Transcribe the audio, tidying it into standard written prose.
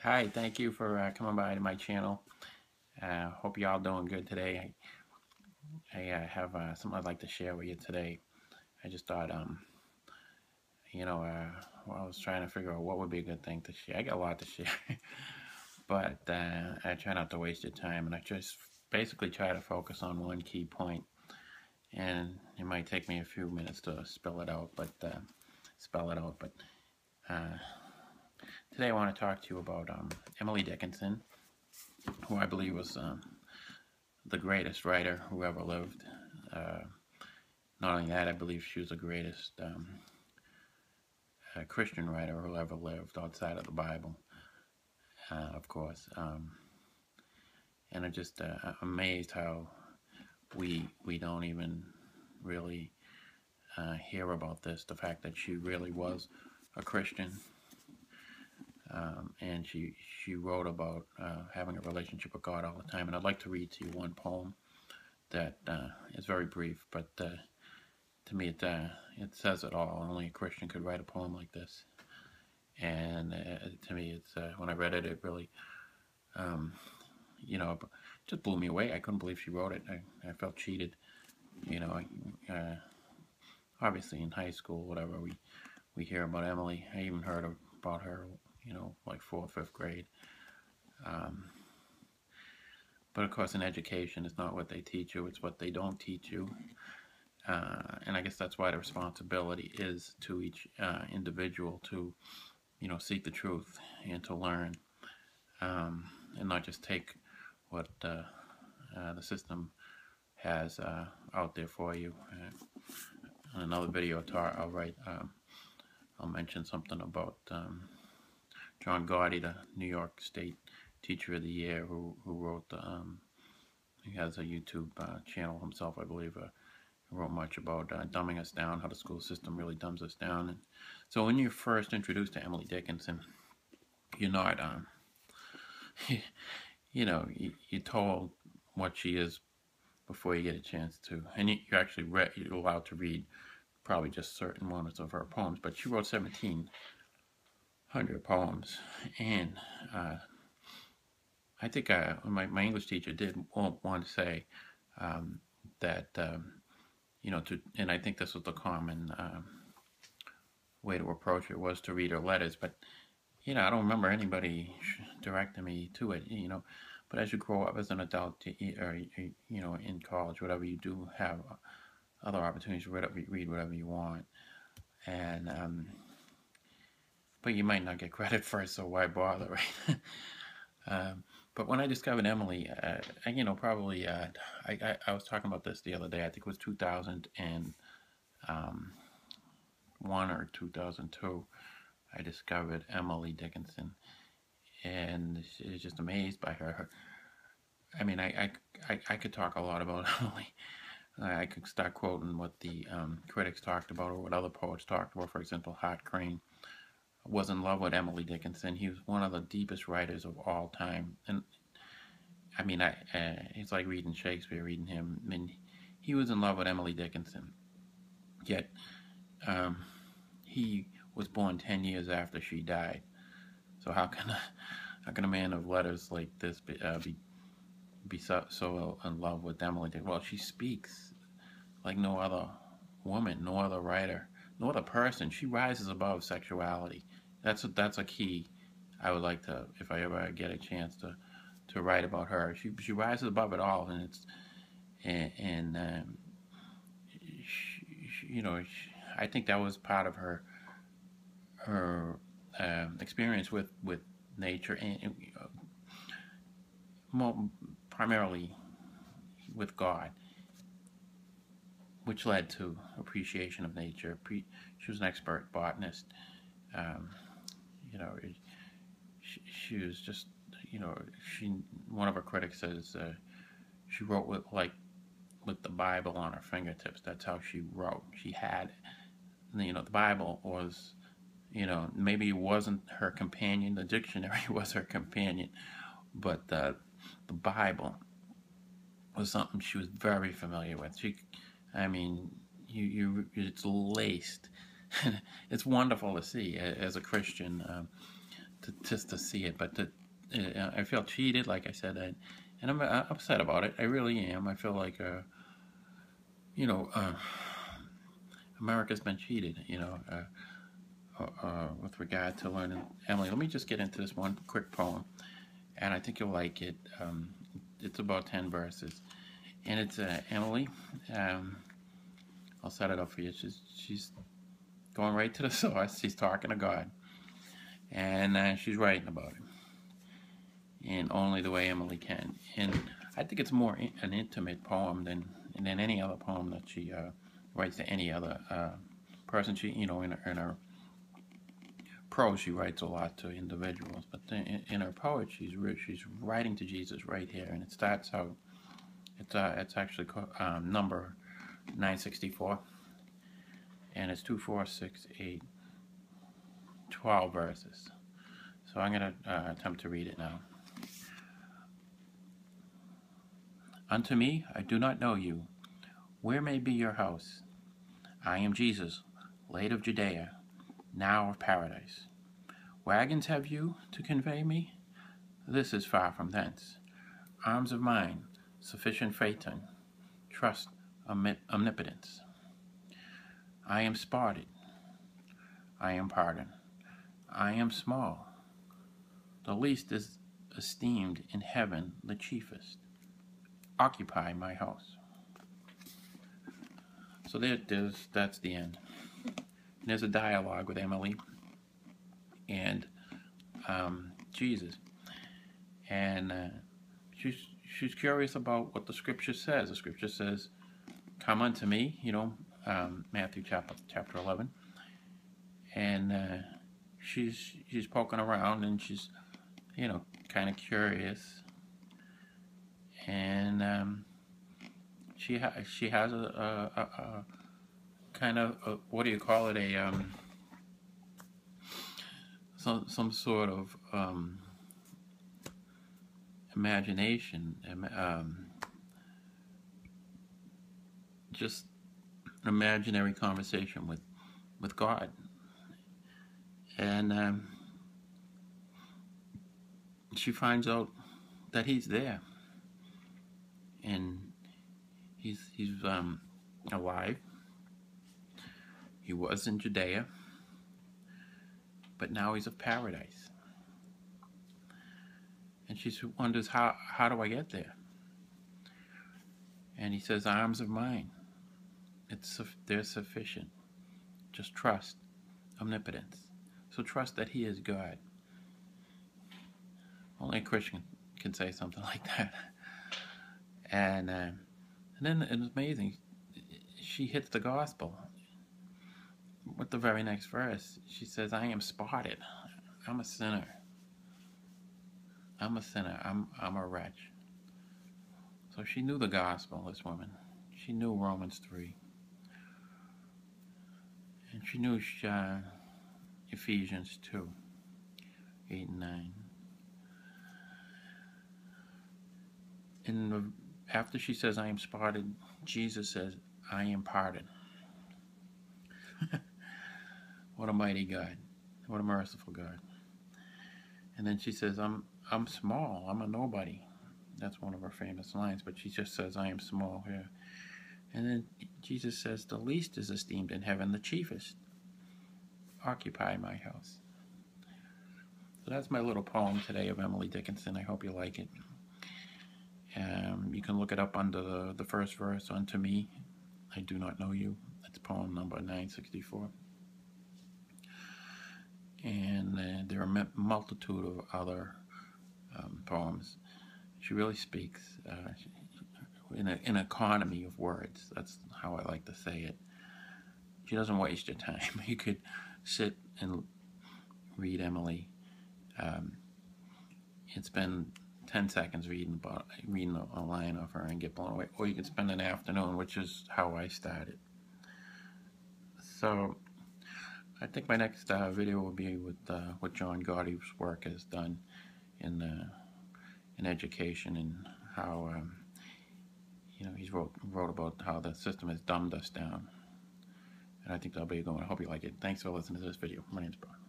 Hi, thank you for coming by to my channel. Hope y'all doing good today. I have something I'd like to share with you today. I just thought, well, I was trying to figure out what would be a good thing to share. I got a lot to share, but I try not to waste your time, and I just basically try to focus on one key point. And it might take me a few minutes to spell it out, but uh, today I want to talk to you about Emily Dickinson, who I believe was the greatest writer who ever lived. Uh, Not only that, I believe she was the greatest Christian writer who ever lived outside of the Bible, of course. And I'm just amazed how we don't even really hear about this. The fact that she really was a Christian, and she wrote about having a relationship with God all the time. And I'd like to read to you one poem that is very brief, but to me it says it all. Only a Christian could write a poem like this. And to me, it's when I read it, it really, you know, just blew me away. I couldn't believe she wrote it. I felt cheated. You know, obviously in high school, whatever, we hear about Emily. I even heard about her, like 4th, 5th grade. But of course, in education, it's not what they teach you; it's what they don't teach you. And I guess that's why the responsibility is to each individual to, seek the truth and to learn, and not just take what the system has out there for you. In another video, I'll mention something about John Gotti, the New York State Teacher of the Year, who wrote. He has a YouTube channel himself, I believe. He wrote much about dumbing us down, how the school system really dumbs us down. And so, when you're first introduced to Emily Dickinson, you're not, you're told what she is before you get a chance to, and you're actually you're allowed to read probably just certain ones of her poems. But she wrote 1,700 poems, and I think my English teacher did want to say that and I think this was the common way to approach it, was to read her letters. But I don't remember anybody directing me to it. But as you grow up as an adult, or in college, whatever, you do have other opportunities to read whatever you want, and but you might not get credit for it, so why bother, right? But when I discovered Emily, probably I was talking about this the other day. I think it was 2001 or 2002. I discovered Emily Dickinson, and I was just amazed by her. I mean, I could talk a lot about Emily. I could start quoting what the critics talked about, or what other poets talked about. For example, Hart Crane was in love with Emily Dickinson. He was one of the deepest writers of all time. And I mean, it's like reading Shakespeare, reading him. I mean, he was in love with Emily Dickinson. Yet, he was born 10 years after she died. So how can a man of letters like this be so in love with Emily Dickinson? Well, she speaks like no other woman, no other writer, no other person. She rises above sexuality. That's a key. I would like to, if I ever get a chance to write about her. She rises above it all, and I think that was part of her experience with nature, and more primarily with God, which led to appreciation of nature. She was an expert botanist. She was just, one of her critics says she wrote with the Bible on her fingertips. That's how she wrote. She had, the Bible was, maybe it wasn't her companion. The dictionary was her companion, but the Bible was something she was very familiar with. It's laced. It's wonderful to see as a Christian just to see it, but I feel cheated, like I said, and I'm upset about it. I really am. I feel like, you know, America's been cheated, you know, with regard to learning. Emily, let me just get into this one quick poem, and I think you'll like it. It's about 10 verses, and it's Emily. I'll set it up for you. She's going right to the source. She's talking to God, and she's writing about it in only the way Emily can. And I think it's more an intimate poem than any other poem that she writes to any other person. She, you know, in her prose, she writes a lot to individuals, but in her poetry, she's writing to Jesus right here, and it starts out. It's actually number 964, and it's 2, 4, 6, 8, 12 verses. So I'm going to attempt to read it now. Unto me, I do not know you. Where may be your house? I am Jesus, late of Judea, now of paradise. Wagons have you to convey me? This is far from thence. Arms of mine, sufficient Phaeton, trust Omnipotence. I am spotted. I am pardoned. I am small. The least is esteemed in heaven the chiefest. Occupy my house. So that's the end. And there's a dialogue with Emily and Jesus, and she's curious about what the scripture says. The scripture says, "Come unto me," you know, Matthew chapter 11, and she's poking around, and she's, you know, kind of curious, and she has a kind of what do you call it, a some sort of imagination, just an imaginary conversation with God, and she finds out that he's there, and he's alive. He was in Judea, but now he's of paradise. And she wonders, how do I get there? And he says, arms of mine. They're sufficient. Just trust Omnipotence. So trust that he is God. Only a Christian can say something like that. And then it's amazing. She hits the gospel. With the very next verse, she says, I am spotted. I'm a sinner. I'm a sinner. I'm a wretch. So she knew the gospel, this woman. She knew Romans 3. And she knew Ephesians 2, 8 and 9. And after she says, I am spotted, Jesus says, I am pardoned. What a mighty God. What a merciful God. And then she says, I'm small. I'm a nobody. That's one of her famous lines, but she just says, I am small here. And then Jesus says, the least is esteemed in heaven, the chiefest. Occupy my house. So that's my little poem today of Emily Dickinson. I hope you like it. You can look it up under the first verse, unto me, I do not know you. That's poem number 964. And there are a multitude of other poems. She really speaks in an economy of words. That's how I like to say it. She doesn't waste your time. You could sit and read Emily and spend 10 seconds reading a line of her and get blown away. Or you can spend an afternoon, which is how I started. So I think my next video will be with what John Gotti's work has done in education, and how you know, he's wrote about how the system has dumbed us down. And I think that'll be a good one. I hope you like it. Thanks for listening to this video. My name's Brian.